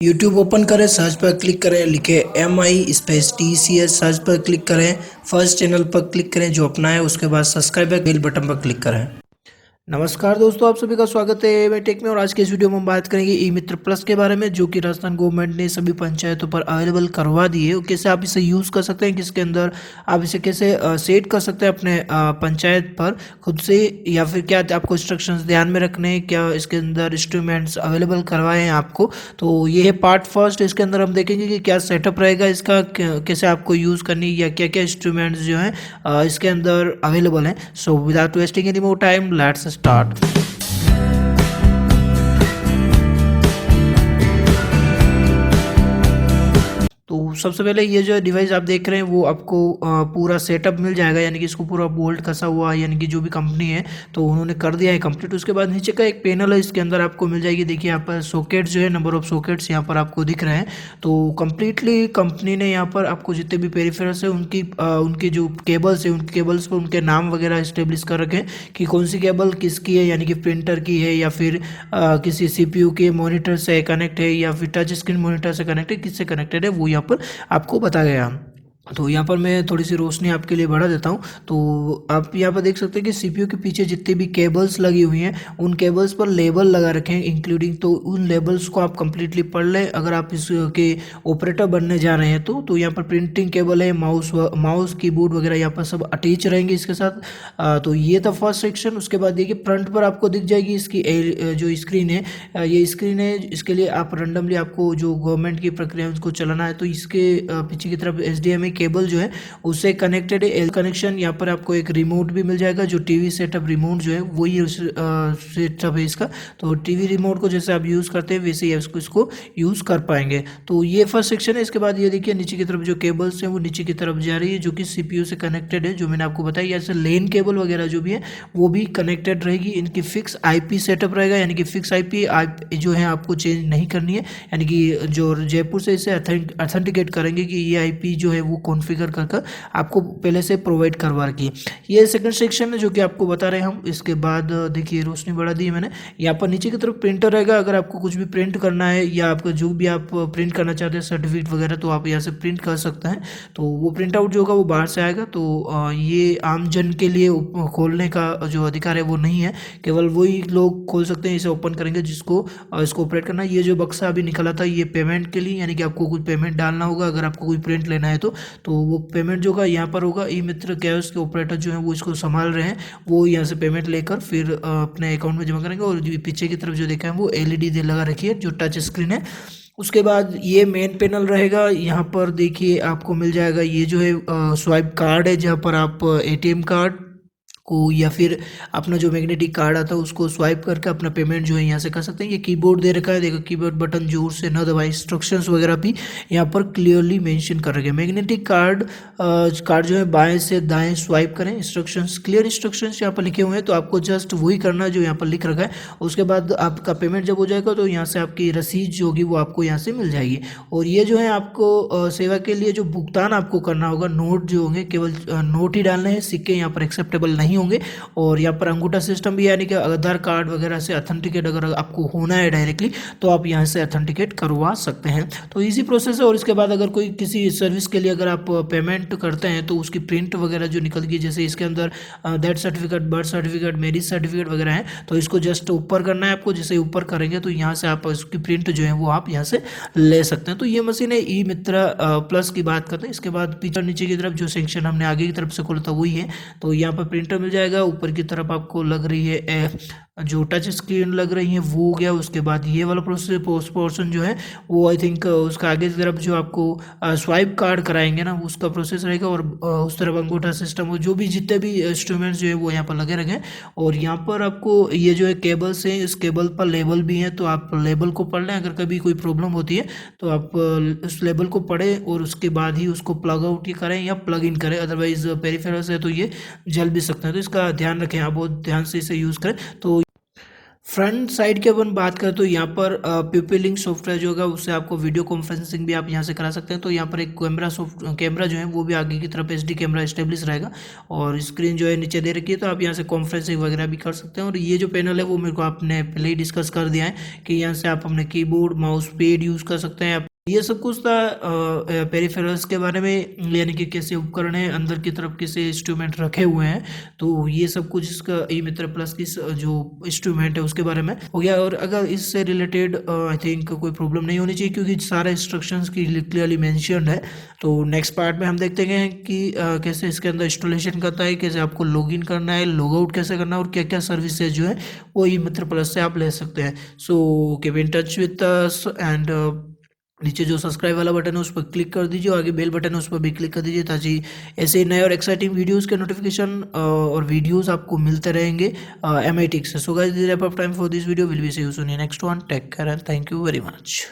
YouTube open करें, search पर click करें, लिखे MI स्पेस TCH, सर्च पर क्लिक करें, फर्स्ट चैनल पर क्लिक करें जो अपना है, उसके बाद सब्सक्राइब बेल बटन पर क्लिक करें। नमस्कार दोस्तों, आप सभी का स्वागत है मैं टेक में। और आज के इस वीडियो में हम बात करेंगे ई मित्र प्लस के बारे में, जो कि राजस्थान गवर्नमेंट ने सभी पंचायतों पर अवेलेबल करवा दी है। और कैसे आप इसे यूज़ कर सकते हैं, किसके अंदर आप इसे कैसे सेट कर सकते हैं अपने पंचायत पर खुद से, या फिर क्या आपको इंस्ट्रक्शंस ध्यान में रखने हैं, क्या इसके अंदर इंस्ट्रूमेंट्स अवेलेबल करवाए हैं आपको। तो ये है पार्ट फर्स्ट। इसके अंदर हम देखेंगे कि क्या सेटअप रहेगा इसका, कैसे आपको यूज़ करनी, या क्या क्या इंस्ट्रूमेंट्स जो हैं इसके अंदर अवेलेबल हैं। So without wasting any more time, let's start. तो सबसे पहले ये जो डिवाइस आप देख रहे हैं वो आपको पूरा सेटअप मिल जाएगा, यानी कि इसको पूरा बोल्ट कसा हुआ, यानी कि जो भी कंपनी है तो उन्होंने कर दिया है कंप्लीट। उसके बाद नीचे का एक पैनल है, इसके अंदर आपको मिल जाएगी। देखिए यहाँ पर सॉकेट्स जो है, नंबर ऑफ सॉकेट्स यहाँ पर आपको दिख रहे हैं। तो कम्प्लीटली कंपनी ने यहाँ पर आपको जितने भी पेरिफेरल्स है उनकी जो केबल्स है, उनके केबल्स पर उनके नाम वगैरह इस्टेब्लिश कर रखे हैं कि कौन सी केबल किसकी है, यानी कि प्रिंटर की है, या फिर किसी CPU के मॉनिटर से कनेक्ट है, या फिर टच स्क्रीन मॉनिटर से कनेक्ट है, किससे कनेक्टेड है वो यहाँ पर आपको बताया गया। तो यहाँ पर मैं थोड़ी सी रोशनी आपके लिए बढ़ा देता हूँ। तो आप यहाँ पर देख सकते हैं कि CPU के पीछे जितनी भी केबल्स लगी हुई हैं उन केबल्स पर लेबल लगा रखे हैं इंक्लूडिंग। तो उन लेबल्स को आप कंप्लीटली पढ़ लें अगर आप इसके ऑपरेटर बनने जा रहे हैं। तो यहाँ पर प्रिंटिंग केबल है, माउस कीबोर्ड वगैरह यहाँ पर सब अटैच रहेंगे इसके साथ। तो ये था फर्स्ट सेक्शन। उसके बाद देखिए फ्रंट पर आपको दिख जाएगी इसकी जो स्क्रीन है, ये स्क्रीन है। इसके लिए आप रैंडमली आपको जो गवर्नमेंट की प्रक्रिया है उसको चलाना है। तो इसके पीछे की तरफ HDMI केबल जो है उससे कनेक्टेड है, एल कनेक्शन। यहाँ पर आपको एक रिमोट भी मिल जाएगा, जो टीवी सेटअप रिमोट जो है वही सेटअप है इसका। तो टीवी रिमोट को जैसे आप यूज़ करते हैं वैसे ही इसको यूज़ कर पाएंगे। तो ये फर्स्ट सेक्शन है। इसके बाद ये देखिए नीचे की तरफ जो केबल्स हैं वो नीचे की तरफ जा रही है, जो कि CPU से कनेक्टेड है, जो मैंने आपको बताया। जैसे लेन केबल वगैरह जो भी है वो भी कनेक्टेड रहेगी। इनकी फिक्स IP सेटअप रहेगा, यानी कि फिक्स IP जो है आपको चेंज नहीं करनी है, यानी कि जो जयपुर से इसे अथेंटिकेट करेंगे कि ये IP जो है वो कॉन्फ़िगर कर आपको पहले से प्रोवाइड करवा रखी है। ये सेकंड सेक्शन है जो कि आपको बता रहे हैं हम। इसके बाद देखिए रोशनी बढ़ा दी है मैंने। यहाँ पर नीचे की तरफ प्रिंटर रहेगा, अगर आपको कुछ भी प्रिंट करना है या आपका जो भी आप प्रिंट करना चाहते हैं सर्टिफिकेट वगैरह, तो आप यहाँ से प्रिंट कर सकते हैं। तो वो प्रिंट आउट जो होगा वो बाहर से आएगा। तो ये आम जन के लिए खोलने का जो अधिकार है वो नहीं है, केवल वही लोग खोल सकते हैं, इसे ओपन करेंगे जिसको इसको ऑपरेट करना है। ये जो बक्सा अभी निकला था ये पेमेंट के लिए, यानी कि आपको कुछ पेमेंट डालना होगा अगर आपको कोई प्रिंट लेना है तो वो पेमेंट जो होगा यहाँ पर होगा। ई मित्र कैश के ऑपरेटर जो है वो इसको संभाल रहे हैं, वो यहाँ से पेमेंट लेकर फिर अपने अकाउंट में जमा करेंगे। और जो पीछे की तरफ जो देखा है वो LED लगा रखी है जो टच स्क्रीन है। उसके बाद ये मेन पैनल रहेगा। यहाँ पर देखिए आपको मिल जाएगा ये जो है स्वाइप कार्ड है, जहाँ पर आप ATM कार्ड को या फिर अपना जो मैग्नेटिक कार्ड आता है उसको स्वाइप करके अपना पेमेंट जो है यहाँ से कर सकते हैं। ये कीबोर्ड दे रखा है, देखो कीबोर्ड बटन जोर से न दबाएं, इंस्ट्रक्शंस वगैरह भी यहाँ पर क्लियरली मेंशन कर रखे हैं। मैग्नेटिक कार्ड जो है बाएं से दाएं स्वाइप करें, इंस्ट्रक्शंस क्लियर इंस्ट्रक्शंस यहाँ पर लिखे हुए हैं, तो आपको जस्ट वही करना है जो यहाँ पर लिख रखा है। उसके बाद आपका पेमेंट जब हो जाएगा तो यहाँ से आपकी रसीद जो होगी वो आपको यहाँ से मिल जाएगी। और ये जो है आपको सेवा के लिए जो भुगतान आपको करना होगा, नोट जो होंगे केवल नोट ही डालने हैं, सिक्के यहाँ पर एक्सेप्टेबल नहीं होंगे। और यहाँ पर अंगूठा सिस्टम भी, यानी कि आधार कार्ड वगैरह से अथेंटिकेट अगर आपको होना है डायरेक्टली तो आप यहाँ से अथेंटिकेट करवा सकते हैं। तो इजी प्रोसेस है। और इसके बाद अगर कोई किसी सर्विस के लिए अगर आप पेमेंट करते हैं तो उसकी प्रिंट वगैरह जो निकल गई, जैसे इसके अंदर death certificate, birth certificate, marriage certificate वगैरह है, तो इसको जस्ट ऊपर करना है आपको। जैसे ऊपर करेंगे तो यहाँ से आप उसकी प्रिंट जो है वो आप यहाँ से ले सकते हैं। तो ये मशीन है ई मित्र प्लस की बात करते हैं। इसके बाद पीछे नीचे की तरफ जो सेक्शन हमने आगे की तरफ से खोला था वही है। तो यहाँ पर प्रिंटर मिल जाएगा। ऊपर की तरफ आपको लग रही है जो टच स्क्रीन लग रही है वो हो गया। उसके बाद ये वाला प्रोसेस पोस्ट पोर्शन जो है वो आई थिंक उसका आगे की तरफ जो आपको स्वाइप कार्ड कराएंगे ना उसका प्रोसेस रहेगा। और उस तरफ अंगूठा सिस्टम और जो भी जितने भी इंस्ट्रूमेंट्स जो है वो यहाँ पर लगे रहेंगे। और यहाँ पर आपको ये जो है केबल्स हैं, इस केबल पर लेबल भी है, तो आप लेबल को पढ़ लें। अगर कभी कोई प्रॉब्लम होती है तो आप उस लेबल को पढ़ें और उसके बाद ही उसको प्लग आउट करें या प्लग इन करें। अदरवाइज पेरिफेरल्स है तो ये जल भी सकते हैं, तो इसका ध्यान रखें, आप बहुत ध्यान से इसे यूज़ करें। तो फ्रंट साइड की अपन बात करें तो यहाँ पर पीपलिंग सॉफ्टवेयर जो होगा उससे आपको वीडियो कॉन्फ्रेंसिंग भी आप यहाँ से करा सकते हैं। तो यहाँ पर एक कैमरा जो है वो भी आगे की तरफ एचडी कैमरा स्टेब्लिश रहेगा और स्क्रीन जो है नीचे दे रखी है, तो आप यहाँ से कॉन्फ्रेंसिंग वगैरह भी कर सकते हैं। और ये जो पैनल है वो मेरे को आपने पहले ही डिस्कस कर दिया है कि यहाँ से आप अपने कीबोर्ड माउस पैड यूज़ कर सकते हैं। ये सब कुछ था पेरिफेरल्स के बारे में, यानी कि कैसे उपकरण है, अंदर की तरफ कैसे इंस्ट्रूमेंट रखे हुए हैं। तो ये सब कुछ इसका ई मित्र प्लस की जो इंस्ट्रूमेंट है उसके बारे में हो गया। और अगर इससे रिलेटेड आई थिंक कोई प्रॉब्लम नहीं होनी चाहिए क्योंकि सारे इंस्ट्रक्शंस की क्लियरली मेंशन्ड है। तो नेक्स्ट पार्ट में हम देखते हैं कि कैसे इसके अंदर इंस्टॉलेशन करता है, कैसे आपको लॉगिन करना है, लॉग आउट कैसे करना है और क्या क्या सर्विसेज जो है वो ई मित्र प्लस से आप ले सकते हैं। So keep in touch with us and नीचे जो सब्सक्राइब वाला बटन है उस पर क्लिक कर दीजिए, आगे बेल बटन है उस पर भी क्लिक कर दीजिए ताकि ऐसे नए और एक्साइटिंग वीडियोस के नोटिफिकेशन और वीडियोस आपको मिलते रहेंगे MITech से। So guys, this wrap up time for this video, will be see you soon in next one. Take care and thank you very much.